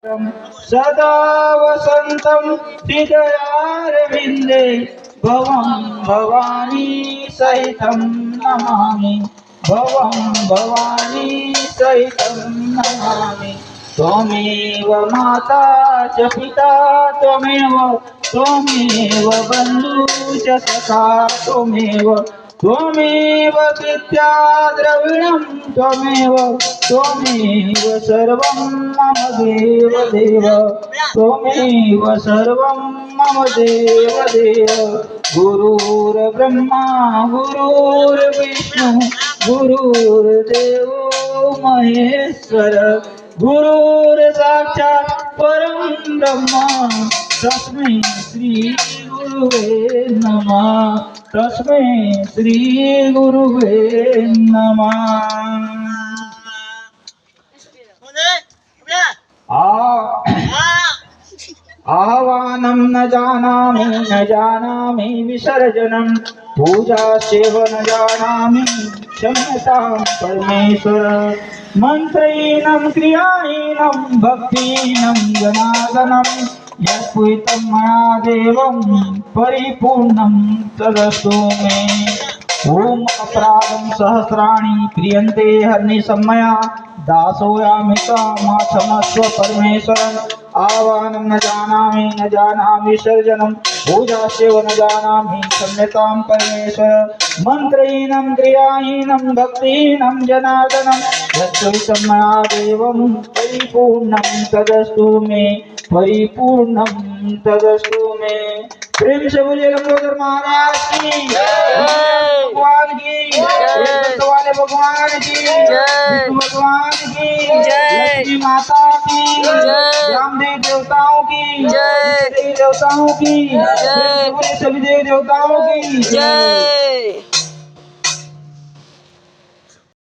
सदा वसन्तं हृदयारविन्दे भवं भवानी सहितं नमामि भवं भवानी सहितं नमामि त्वमेव माता च पिता त्वमेव बन्धु च सखा त्वमेव विद्या द्रविणं त्वमेव सर्वं मम देव त्वमेव सर्वं मम देव गुरुर्ब्रह्मा गुरुर्विष्णु गुरुर्देवो महेश्वर गुरुर्साक्षात् परं ब्रह्म तस्मै श्री गुरुवे नमः तस्मै श्री गुरुवे नमः आह्वानं न जानामि विसर्जनं पूजास्यैव न जानामि क्षम्यतां परमेश्वर मन्त्रहीनं क्रियाहीनं भक्तिहीनं जनार्दनं यत्कृतं मया देवं परिपूर्णं तदस्तु मे ओम अपराधं सहस्राणि क्रियन्ते हर्निशमया दासोऽयं क्षमस्व परमेश्वरम् आह्वानं न जानामि विसर्जनं पूजास्यैव न जानामि क्षम्यतां परमेश्वर मन्त्रहीनं क्रियाहीनं भक्तिहीनं जनार्दनं यत्कृतं मया देवं परिपूर्णं तदस्तु मे परिपूर्णं तदस्तु मे प्रेम से बोलिए लंबोदर महाराज की भगवान की संत वाले भगवान की विष्णु भगवान की लक्ष्मी माता की रामदेव देवताओं की देवी देवताओं की सभी देवी देवताओं की